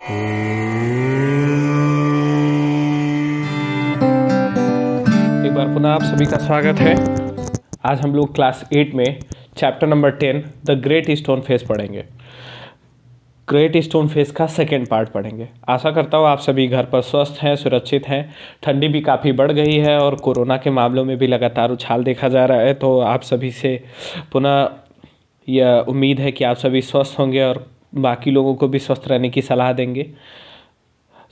एक बार पुनः आप सभी का स्वागत है। आज हम लोग क्लास 8 में chapter number 10 the great stone face पढ़ेंगे। ग्रेट स्टोन फेस का सेकेंड पार्ट पढ़ेंगे। आशा करता हूँ आप सभी घर पर स्वस्थ हैं, सुरक्षित हैं। ठंडी भी काफ़ी बढ़ गई है और कोरोना के मामलों में भी लगातार उछाल देखा जा रहा है, तो आप सभी से पुनः यह उम्मीद है कि आप सभी स्वस्थ होंगे और बाकी लोगों को भी स्वस्थ रहने की सलाह देंगे।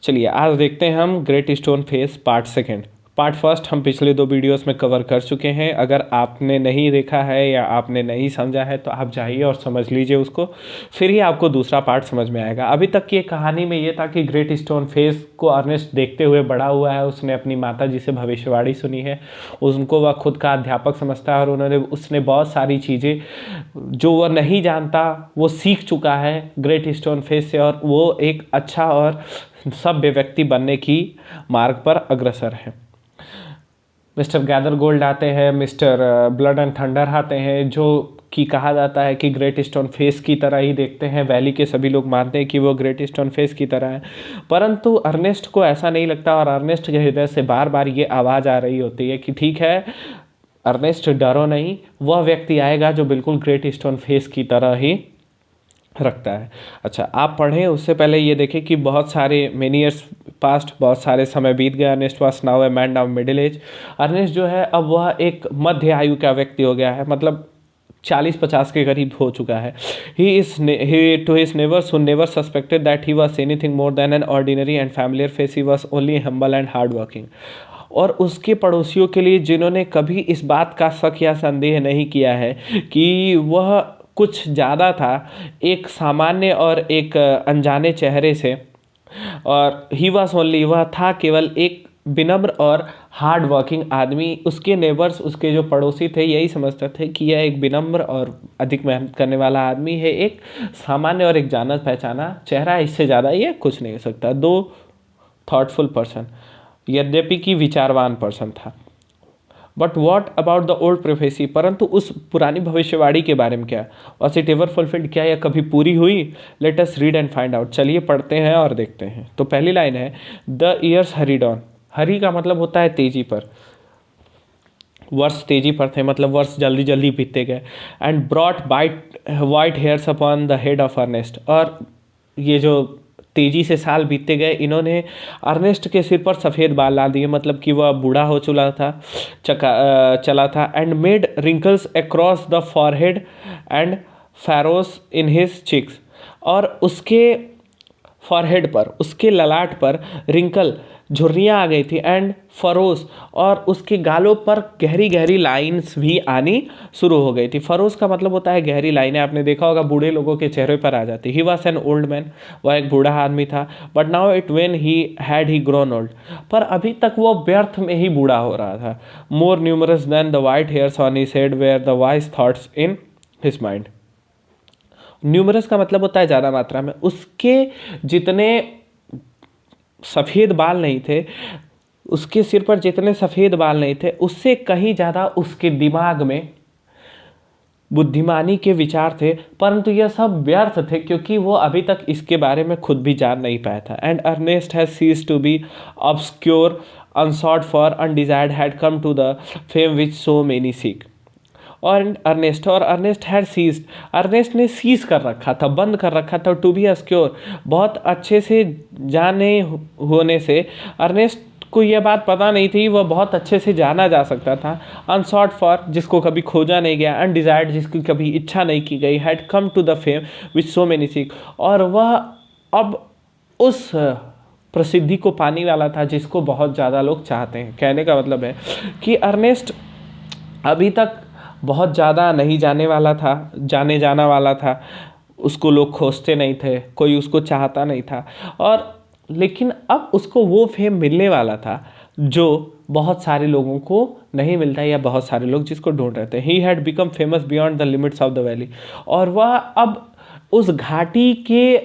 चलिए आज देखते हैं हम great stone face part second. Part first हम पिछले 2 वीडियोस में कवर कर चुके हैं। अगर आपने नहीं देखा है या आपने नहीं समझा है तो आप जाइए और समझ लीजिए उसको, फिर ही आपको दूसरा पार्ट समझ में आएगा। अभी तक की कहानी में ये था कि ग्रेट स्टोन फेस को अर्नेस्ट देखते हुए बड़ा हुआ है। उसने अपनी माता जी से भविष्यवाणी सुनी है, उनको वह खुद का अध्यापक समझता है और उसने बहुत सारी चीज़ें जो वह नहीं जानता वो सीख चुका है ग्रेट स्टोन फेस से, और वो एक अच्छा और सभ्य व्यक्ति बनने की मार्ग पर अग्रसर है। मिस्टर गैदर गोल्ड आते हैं, मिस्टर ब्लड एंड थंडर आते हैं, जो कि कहा जाता है कि ग्रेट स्टोन फेस की तरह ही देखते हैं। वैली के सभी लोग मानते हैं कि वो ग्रेट स्टोन फेस की तरह है, परंतु अर्नेस्ट को ऐसा नहीं लगता और अर्नेस्ट के हृदय से बार बार ये आवाज़ आ रही होती है कि ठीक है अर्नेस्ट, डरो नहीं, वह व्यक्ति आएगा जो बिल्कुल ग्रेट स्टोन फेस की तरह ही रखता है। अच्छा, आप पढ़ें उससे पहले ये देखें कि बहुत सारे मेनी ईयर्स पास्ट, बहुत सारे समय बीत गया। Ernest was now a man of middle age. Ernest जो है अब वह एक मध्य आयु का व्यक्ति हो गया है, मतलब 40-50 के करीब हो चुका है। he to his neighbors who never suspected that he was anything more than an ordinary and familiar face, he was only humble and hard working। और उसके पड़ोसियों के लिए जिन्होंने कभी इस बात का शक या संदेह नहीं किया है कि वह कुछ ज़्यादा था, एक सामान्य और एक अनजाने चेहरे से, और ही वॉज ओनली, वह था केवल एक विनम्र और हार्ड वर्किंग आदमी। उसके नेबर्स, उसके जो पड़ोसी थे, यही समझते थे कि यह एक विनम्र और अधिक मेहनत करने वाला आदमी है, एक सामान्य और एक जाना पहचाना चेहरा, इससे ज़्यादा ये कुछ नहीं हो सकता। दो थॉटफुल पर्सन, यद्यपि कि विचारवान पर्सन था। But what about the old prophecy, परंतु उस पुरानी भविष्यवाणी के बारे में क्या? वॉज इट एवर फुलफिल्ड, क्या यह कभी पूरी हुई? Let us read and find out. चलिए पढ़ते हैं और देखते हैं। तो पहली लाइन है, द ईयर्स हरीड ऑन। हरी का मतलब होता है तेजी पर, वर्ष तेजी पर थे, मतलब वर्ष जल्दी जल्दी बीतते गए। And brought white hairs upon the head of Ernest, और ये जो तेजी से साल बीतते गए, इन्होंने अर्नेस्ट के सिर पर सफ़ेद बाल ला दिए, मतलब कि वह बूढ़ा हो चला था। And made wrinkles across the forehead and furrows in his cheeks, और उसके फॉरहेड पर, उसके ललाट पर रिंकल, झुर्रियाँ आ गई थी, एंड फरोस, और उसके गालों पर गहरी गहरी लाइंस भी आनी शुरू हो गई थी। फरोस का मतलब होता है गहरी लाइनें, आपने देखा होगा बूढ़े लोगों के चेहरे पर आ जाती। He was an old man, वह एक बूढ़ा आदमी था। But now it when he grown old, पर अभी तक वो व्यर्थ में ही बूढ़ा हो रहा था। More numerous than the white hairs on his head were the wise thoughts in his mind. Numerous का मतलब होता है ज़्यादा मात्रा में। उसके जितने सफ़ेद बाल नहीं थे, उसके सिर पर जितने सफ़ेद बाल नहीं थे, उससे कहीं ज़्यादा उसके दिमाग में बुद्धिमानी के विचार थे, परंतु यह सब व्यर्थ थे क्योंकि वो अभी तक इसके बारे में खुद भी जान नहीं पाया था। And Ernest has ceased to be obscure, unsought for, undesired, had come to the fame which so many seek. और अर्नेस्ट हैड सीज्ड, अर्नेस्ट ने सीज कर रखा था, बंद कर रखा था। टू बी अस्क्योर, बहुत अच्छे से जाने होने से अर्नेस्ट को यह बात पता नहीं थी, वह बहुत अच्छे से जाना जा सकता था। अनसॉट फॉर, जिसको कभी खोजा नहीं गया। अनडिजायर्ड, जिसकी कभी इच्छा नहीं की गई। Had come to the fame which so many seek, और वह अब उस प्रसिद्धि को पाने वाला था जिसको बहुत ज़्यादा लोग चाहते हैं। कहने का मतलब है कि अर्नेस्ट अभी तक बहुत ज़्यादा नहीं जाने जाना वाला था, उसको लोग खोजते नहीं थे, कोई उसको चाहता नहीं था, और लेकिन अब उसको वो फेम मिलने वाला था जो बहुत सारे लोगों को नहीं मिलता, या बहुत सारे लोग जिसको ढूंढ रहे थे। He had become famous beyond the limits of the valley, और वह अब उस घाटी के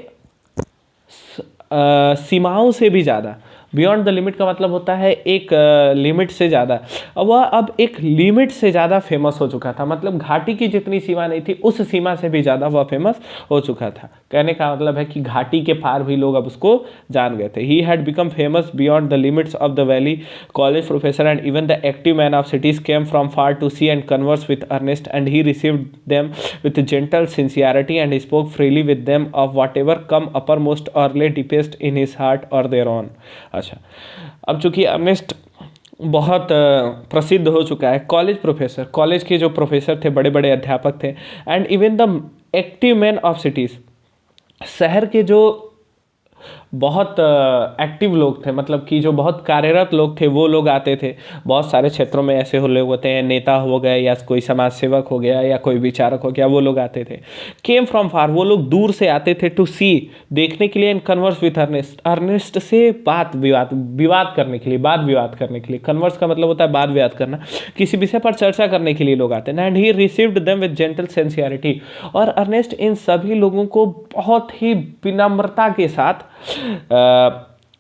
सीमाओं से भी ज़्यादा, बियॉन्ड द लिमिट का मतलब होता है एक लिमिट से ज़्यादा। वह अब एक लिमिट से ज़्यादा फेमस हो चुका था, मतलब घाटी की जितनी सीमा नहीं थी उस सीमा से भी ज़्यादा वह फेमस हो चुका था। कहने का मतलब है कि घाटी के पार भी लोग अब उसको जान गए थे। He had become famous beyond the limits of the valley. College professor and even the active man of cities came from far to see and converse with Ernest and he received them with gentle sincerity and spoke freely with them of whatever come uppermost or lay deepest in his heart or their own। अच्छा, अब चूंकि Ernest बहुत प्रसिद्ध हो चुका है, college professor, college के जो प्रोफेसर थे, बड़े बड़े अध्यापक थे, and even the active man of cities, शहर के जो बहुत एक्टिव लोग थे, मतलब कि जो बहुत कार्यरत लोग थे, वो लोग आते थे। बहुत सारे क्षेत्रों में ऐसे हो लोग होते हैं, नेता हो गए या कोई समाज सेवक हो गया या कोई विचारक हो गया, वो लोग आते थे। केम फ्रॉम फार, वो लोग दूर से आते थे, टू सी, देखने के लिए, and converse with Ernest, Ernest से विवाद करने के लिए, वाद विवाद करने के लिए। कन्वर्स का मतलब होता है वाद विवाद करना, किसी विषय पर चर्चा करने के लिए लोग आते हैं। And he received them with gentle sincerity, और अर्नेस्ट इन सभी लोगों को बहुत ही विनम्रता के साथ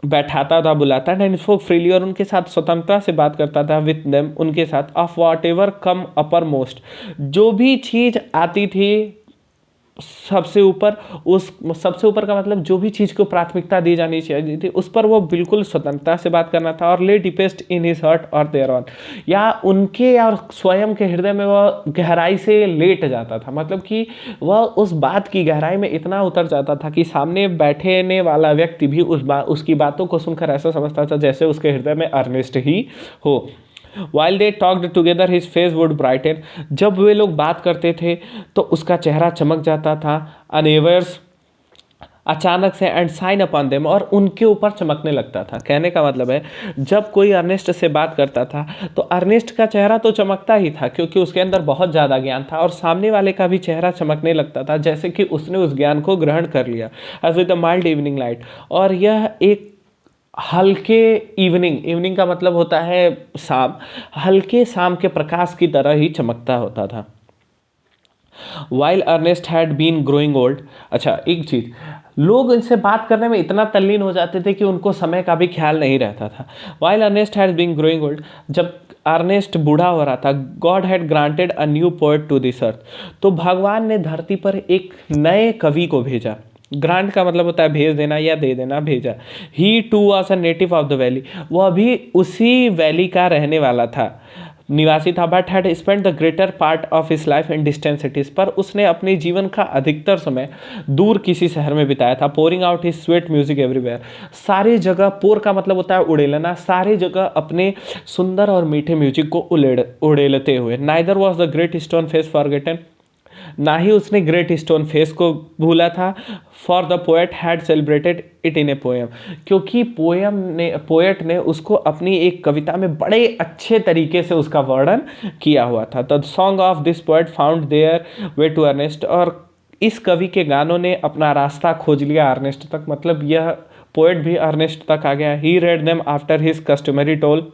बैठाता था, बुलाता एंड स्पोक फ्रीली, और उनके साथ स्वतंत्रता से बात करता था, विथ देम, उनके साथ, of what ever come upper most, जो भी चीज़ आती थी सबसे ऊपर, उस सबसे ऊपर का मतलब जो भी चीज़ को प्राथमिकता दी जानी चाहिए थी उस पर वो बिल्कुल स्वतंत्रता से बात करना था। और ले डिपेस्ट इन हिज हर्ट और देयर ऑन, या उनके और स्वयं के हृदय में वह गहराई से लेट जाता था, मतलब कि वह उस बात की गहराई में इतना उतर जाता था कि सामने बैठने वाला व्यक्ति भी उसकी बातों को सुनकर ऐसा समझता था जैसे उसके हृदय में अर्नेस्ट ही हो। While they talked together, his face would brighten, जब वे लोग बात करते थे तो उसका चेहरा चमक जाता था, अनएवर्स, अचानक से, एंड साइन अपॉन देम, और उनके ऊपर चमकने लगता था। कहने का मतलब है जब कोई अर्नेस्ट से बात करता था तो अर्नेस्ट का चेहरा तो चमकता ही था क्योंकि उसके अंदर बहुत ज़्यादा ज्ञान था, और सामने वाले का भी चेहरा चमकने लगता था जैसे कि उसने उस ज्ञान को ग्रहण कर लिया, as with the mild evening light. और यह एक हल्के इवनिंग का मतलब होता है शाम, हल्के शाम के प्रकाश की तरह ही चमकता होता था। While Ernest had been growing old, अच्छा एक चीज़, लोग इनसे बात करने में इतना तल्लीन हो जाते थे कि उनको समय का भी ख्याल नहीं रहता था। While Ernest had been growing old, जब अर्नेस्ट बूढ़ा हो रहा था, God had granted a new poet to this earth, तो भगवान ने धरती पर एक नए कवि को भेजा। ग्रांट का मतलब होता है भेज देना या दे देना, भेजा। He too was a native of the valley, वह भी उसी वैली का रहने वाला था, निवासी था, but had spend the greater part of his life in distant cities, पर उसने अपने जीवन का अधिकतर समय दूर किसी शहर में बिताया था। Pouring out his sweet music everywhere, सारी जगह, पोर का मतलब होता है उड़ेलना, सारी जगह अपने सुंदर और मीठे म्यूजिक को उड़ेलते हुए। Neither was the great stone face forgotten, ना ही उसने ग्रेट स्टोन फेस को भूला था। For the poet had celebrated it in a poem, क्योंकि पोएट ने उसको अपनी एक कविता में बड़े अच्छे तरीके से उसका वर्णन किया हुआ था। The song of this poet found their way to Ernest, और इस कवि के गानों ने अपना रास्ता खोज लिया अर्नेस्ट तक, मतलब यह पोएट भी अर्नेस्ट तक आ गया। He read them after his customary toil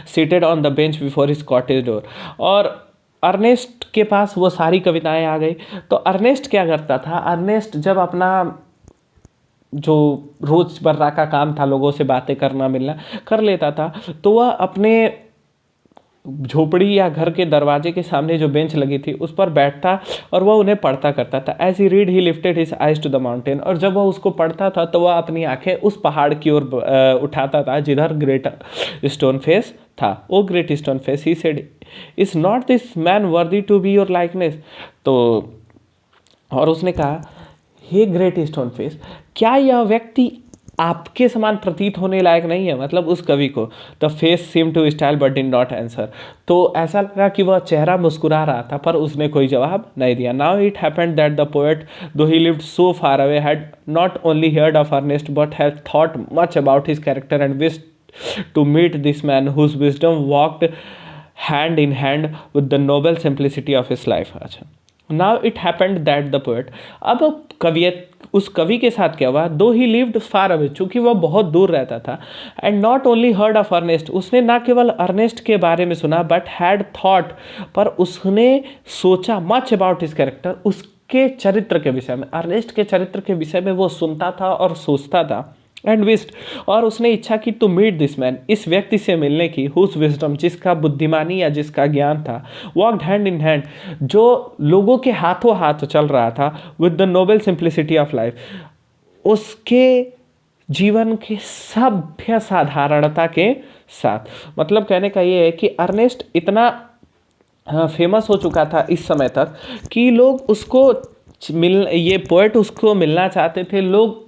seated on the bench before his cottage door, और अर्नेस्ट के पास वो सारी कविताएं आ गई। तो अर्नेस्ट क्या करता था, अर्नेस्ट जब अपना जो रोज़मर्रा का काम था, लोगों से बातें करना मिलना कर लेता था, तो वह अपने झोपड़ी या घर के दरवाजे के सामने जो बेंच लगी थी उस पर बैठता और वह उन्हें पढ़ता करता था। As he read he lifted his eyes to the mountain, और जब वह उसको पढ़ता था तो वह अपनी आंखें उस पहाड़ की ओर उठाता था जिधर ग्रेट स्टोन फेस था। O great stone face, he said, is not this man worthy to be your likeness, तो और उसने कहा, हे ग्रेट स्टोन फेस, क्या यह व्यक्ति आपके समान प्रतीत होने लायक नहीं है, मतलब उस कवि को। The face seem to smile but did not answer, तो ऐसा लगा कि वह चेहरा मुस्कुरा रहा था पर उसने कोई जवाब नहीं दिया। Now it happened that the poet, though he lived so far away, had not only heard of Ernest but had thought much about his character and wished to meet this man whose wisdom walked hand in hand with the noble simplicity of his life. अच्छा, now it happened that the poet, अब उस कवि के साथ क्या हुआ, दो he lived far away, चूंकि वह बहुत दूर रहता था, and not only heard of Ernest, उसने ना केवल अर्नेस्ट के बारे में सुना, बट हैड थॉट, पर उसने सोचा, मच अबाउट हिज कैरेक्टर, उसके चरित्र के विषय में, अर्नेस्ट के चरित्र के विषय में वो सुनता था और सोचता था। एंड विस्ट, और उसने इच्छा की टू मीट दिस मैन, इस व्यक्ति से मिलने की, हुज विजडम, जिसका बुद्धिमानी या जिसका ज्ञान था, वॉकड हैंड इन हैंड, जो लोगों के हाथों हाथ चल रहा था, with the noble simplicity of life, उसके जीवन के सभ्य साधारणता के साथ। मतलब कहने का ये है कि अर्नेस्ट इतना फेमस हो चुका था इस समय तक कि लोग उसको ये पोएट उसको मिलना चाहते थे, लोग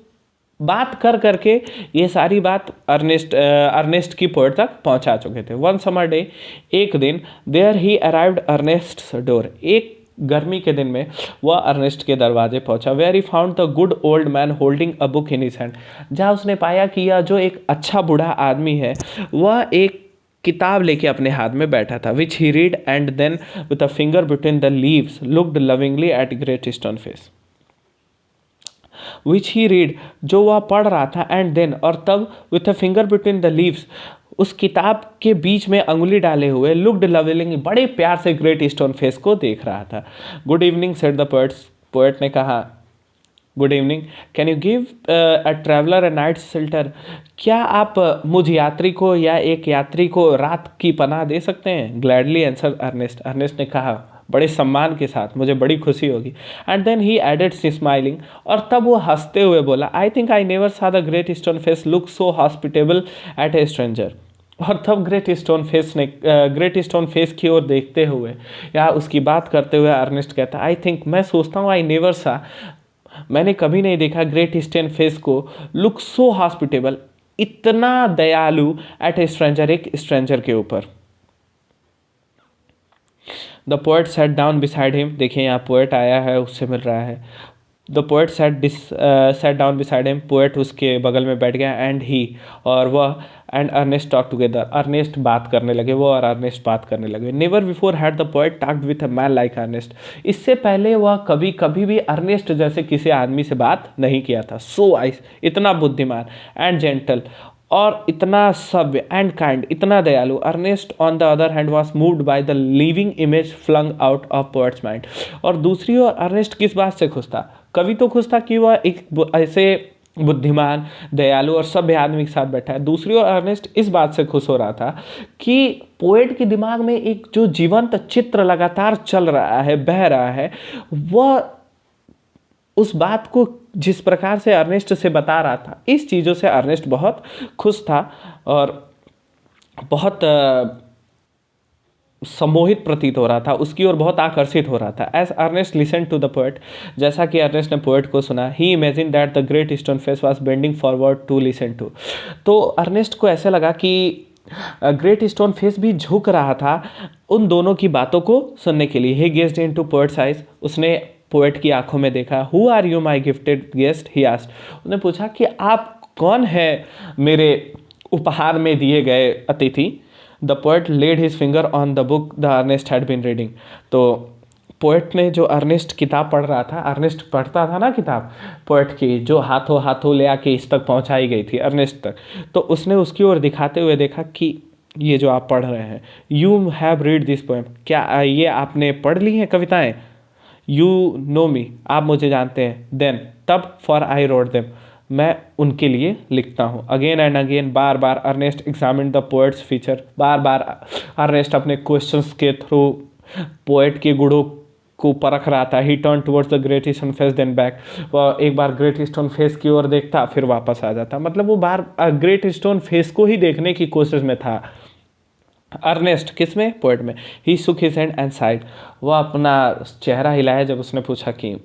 बात कर करके ये सारी बात अर्नेस्ट की पोएट तक पहुंचा चुके थे। वन समर डे, एक दिन, there he arrived Ernest door, एक गर्मी के दिन में वह अर्नेस्ट के दरवाजे पहुंचा। Where he found the good old man holding a book in his hand, जहाँ उसने पाया कि यह जो एक अच्छा बूढ़ा आदमी है वह एक किताब लेके अपने हाथ में बैठा था, which he read and then with a finger between the leaves looked lovingly at great eastern face, which he read, जो वह पढ़ रहा था, एंड देन, और तब, with a finger between the leaves, उस किताब के बीच में अंगुली डाले हुए, लुक्ड लविंगली, बड़े प्यार से ग्रेट ईस्टर्न फेस को देख रहा था। Good evening said the poets, poet ने कहा good evening, can you give a traveller a night shelter, क्या आप मुझ यात्री को या एक यात्री को रात की पनाह दे सकते हैं? ग्लैडली आंसर अर्नेस्ट, अर्नेस्ट ने कहा बड़े सम्मान के साथ, मुझे बड़ी खुशी होगी। And then he added smiling, और तब वो हंसते हुए बोला, I think I never saw the great eastern face look so hospitable at a stranger, और तब ग्रेट ईस्टर्न फेस की ओर देखते हुए या उसकी बात करते हुए अर्नेस्ट कहता, आई थिंक, मैं सोचता हूँ, आई नेवर सा, मैंने कभी नहीं देखा, ग्रेट ईस्टर्न फेस को लुक सो हॉस्पिटेबल, इतना दयालु, एट ए स्ट्रेंजर, एक स्ट्रेंजर के ऊपर। The poet sat down beside him, देखिए यहाँ पोएट आया है, उससे मिल रहा है। The poet sat down beside him, poet उसके बगल में बैठ गया, एंड ही, और वह, and Ernest talk together, Ernest बात करने लगे, वो और अर्नेस्ट बात करने लगे। Never before had the poet talked with a man like Ernest, इससे पहले वह कभी भी अर्नेस्ट जैसे किसी आदमी से बात नहीं किया था। सो आइस, इतना बुद्धिमान, एंड जेंटल, और इतना सभ्य, एंड काइंड, इतना दयालु। Ernest on the other hand was moved by the living image flung out of poet's mind, और दूसरी ओर अर्नेस्ट किस बात से खुश था? कवि तो खुश था कि वह एक ऐसे बुद्धिमान, दयालु और सभ्य आदमी के साथ बैठा है। दूसरी ओर अर्नेस्ट इस बात से खुश हो रहा था कि पोएट के दिमाग में एक जो जीवंत चित्र लगातार चल रहा है, बह रहा है, वह उस बात को जिस प्रकार से अर्नेस्ट से बता रहा था, इस चीज़ों से अर्नेस्ट बहुत खुश था और बहुत सम्मोहित प्रतीत हो रहा था, उसकी ओर बहुत आकर्षित हो रहा था। As Ernest listen to the poet, जैसा कि अर्नेस्ट ने पोएट को सुना, he imagine that the great eastern face was bending forward to listen to, तो अर्नेस्ट को ऐसे लगा कि ग्रेट ईस्टर्न फेस भी झुक रहा था उन दोनों की बातों को सुनने के लिए। He gazed into poet's eyes, उसने पोएट की आंखों में देखा। Who are you my gifted guest, he asked, उसने पूछा कि आप कौन है मेरे उपहार में दिए गए अतिथि। The poet laid his finger on the book the Ernest had been reading, तो पोएट ने जो अर्नेस्ट किताब पढ़ रहा था, अर्नेस्ट पढ़ता था ना किताब पोएट की, जो हाथों हाथों ले आके इस तक पहुंचाई गई थी अर्नेस्ट तक, तो उसने उसकी ओर दिखाते हुए देखा कि ये जो आप पढ़ रहे हैं, you have read this poem, क्या ये आपने पढ़ ली हैं कविताएं? यू नो मी, आप मुझे जानते हैं। देन, तब, फॉर आई रोट देम, मैं उनके लिए लिखता हूँ। अगेन एंड अगेन, बार बार Ernest examine the poet's feature, बार बार अर्नेस्ट अपने क्वेश्चंस के थ्रू पोएट के गुणों को परख रहा था। He turn towards the great eastern face then back, वह एक बार ग्रेट ईस्टर्न फेस की ओर देखता फिर वापस आ जाता, मतलब वो बार ग्रेट ईस्टर्न फेस को ही देखने की कोशिश में था अर्नेस्ट। किस में? पोएट में। ही सुक हिज हैंड एंड साइड, वह अपना चेहरा हिलाया जब उसने पूछा कि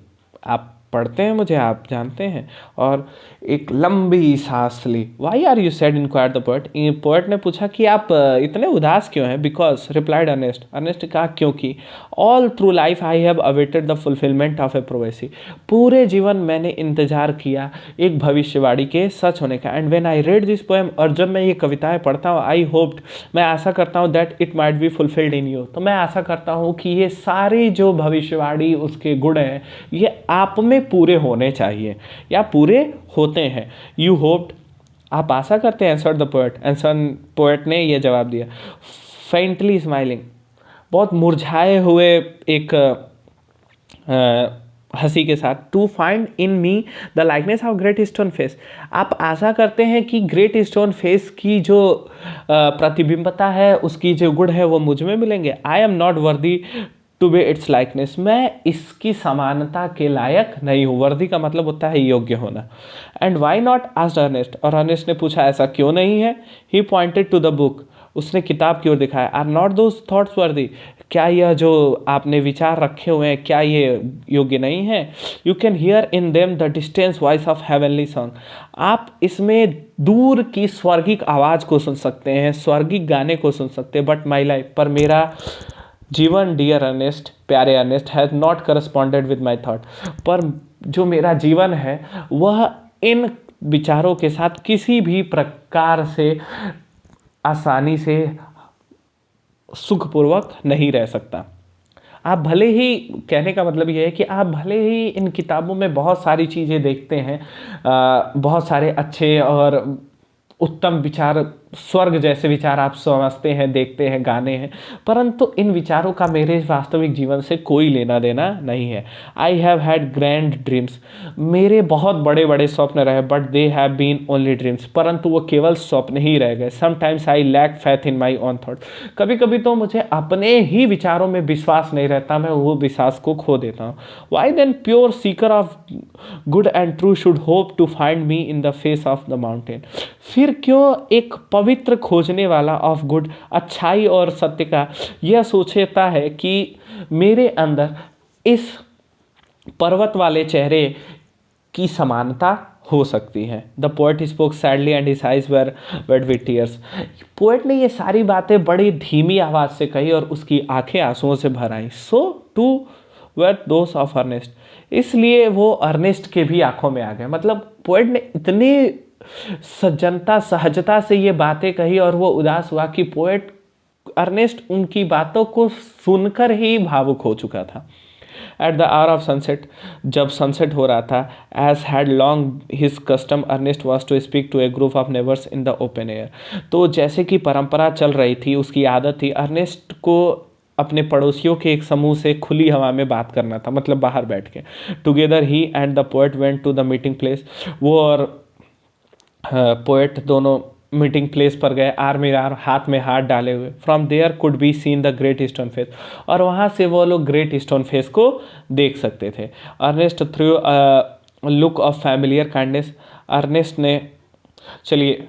आप पढ़ते हैं मुझे, आप जानते हैं, और एक लंबी सांस ली। Why are you sad, inquired the poet, poet ने पूछा कि आप इतने उदास क्यों हैं? बिकॉज, रिप्लाइड अर्नेस्ट, अर्नेस्ट ने कहा क्योंकि, all through life I have awaited the fulfilment of A prophecy, पूरे जीवन मैंने इंतजार किया एक भविष्यवाणी के सच होने का। And when I read this poem, और जब मैं ये कविताएं पढ़ता हूँ, आई होप्ड, मैं आशा करता हूँ, that it might be fulfilled in you, तो मैं आशा करता हूँ कि ये सारी जो भविष्यवाणी उसके गुण हैं ये आप में पूरे होने चाहिए या पूरे होते हैं। यू होप्ड, आप आशा करते हैं। Answer the poet, answer poet ने यह जवाब दिया। फेंटली स्माइलिंग, बहुत मुरझाए हुए एक हंसी के साथ, to find in me the likeness of great stone face. आप आशा करते हैं कि ग्रेट स्टोन फेस की जो प्रतिबिंबता है, उसकी जो गुण है वो मुझ में मिलेंगे। I am not worthy to be its likeness, मैं इसकी समानता के लायक नहीं हूँ। वर्दी का मतलब होता है योग्य होना। And why not asked Ernest, और अर्नेस्ट ने पूछा ऐसा क्यों नहीं है। He pointed to the book, उसने किताब की ओर दिखाया। आर नॉट दोज थॉट्स वर्दी, क्या यह जो आपने विचार रखे हुए हैं क्या ये योग्य नहीं है। You can here in them the distance voice of heavenly song, आप इसमें दूर की स्वर्गिक आवाज़ को सुन सकते हैं, स्वर्गिक गाने को सुन सकते हैं। बट माई लाइफ, पर मेरा जीवन, डियर अर्नेस्ट, प्यारे Ernest, has not corresponded with my thought, पर जो मेरा जीवन है वह इन विचारों के साथ किसी भी प्रकार से आसानी से सुखपूर्वक नहीं रह सकता। आप भले ही, कहने का मतलब ये है कि आप भले ही इन किताबों में बहुत सारी चीज़ें देखते हैं, बहुत सारे अच्छे और उत्तम विचार, स्वर्ग जैसे विचार आप समझते हैं, देखते हैं, गाने हैं, परंतु इन विचारों का मेरे वास्तविक जीवन से कोई लेना देना नहीं है। I have had grand dreams, मेरे बहुत बड़े बड़े स्वप्न रहे, but they have been only dreams, परंतु वो केवल स्वप्न ही रह गए। Sometimes I lack faith in my own thoughts, कभी कभी तो मुझे अपने ही विचारों में विश्वास नहीं रहता, मैं वो विश्वास को खो देता हूँ। Why then pure seeker of good and true should hope to find me in the face of the mountain, फिर क्यों एक पवित्र खोजने वाला ऑफ गुड, अच्छाई और सत्य का, यह सोचता है कि मेरे अंदर इस पर्वत वाले चेहरे की समानता हो सकती है। The poet spoke sadly and his eyes were wait with tears, poet ने ये सारी बातें बड़ी धीमी आवाज़ से कही और उसकी आंखें आंसुओं से भर आई। So too were those of Ernest, इसलिए वो अर्नेस्ट के भी आंखों में आ गए। मतलब पोएट ने इतनी सज्जनता, सहजता से ये बातें कही और वो उदास हुआ कि पोएट अर्नेस्ट उनकी बातों को सुनकर ही भावुक हो चुका था। At the hour of sunset, जब सनसेट हो रहा था, as had long his custom, Ernest was to speak to a group of neighbours in the open air, तो जैसे कि परंपरा चल रही थी, उसकी आदत थी, अर्नेस्ट को अपने पड़ोसियों के एक समूह से खुली हवा में बात करना था, मतलब बाहर बैठ के। Together he and the poet went to the meeting place, वो और पोएट दोनों मीटिंग प्लेस पर गए, आर्म इन आर्म, हाथ में हाथ डाले हुए। From there could be seen the great stone face, और वहाँ से वो लोग ग्रेट स्टोन फेस को देख सकते थे। Earnest through look of familiar kindness, earnest ने, चलिए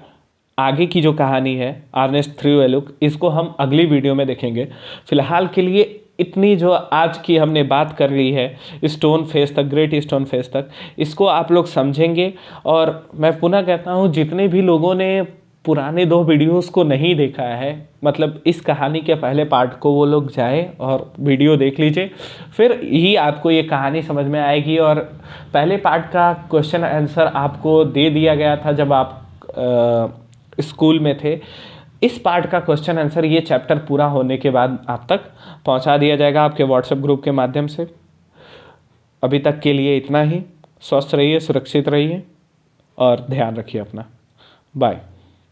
आगे की जो कहानी है अर्नेस्ट थ्रू ए लुक, इसको हम अगली वीडियो में देखेंगे। फिलहाल के लिए इतनी जो आज की हमने बात कर ली है स्टोन फेस तक, ग्रेट स्टोन फेस तक, इसको आप लोग समझेंगे। और मैं पुनः कहता हूँ, जितने भी लोगों ने पुराने 2 वीडियोस को नहीं देखा है, मतलब इस कहानी के पहले पार्ट को, वो लोग जाए और वीडियो देख लीजिए, फिर ही आपको ये कहानी समझ में आएगी। और पहले पार्ट का क्वेश्चन आंसर आपको दे दिया गया था जब आप स्कूल में थे। इस पार्ट का क्वेश्चन आंसर ये चैप्टर पूरा होने के बाद आप तक पहुंचा दिया जाएगा आपके व्हाट्सएप ग्रुप के माध्यम से। अभी तक के लिए इतना ही। स्वस्थ रहिए, सुरक्षित रहिए और ध्यान रखिए अपना। बाय।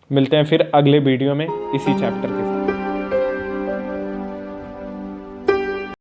मिलते हैं फिर अगले वीडियो में इसी चैप्टर के साथ।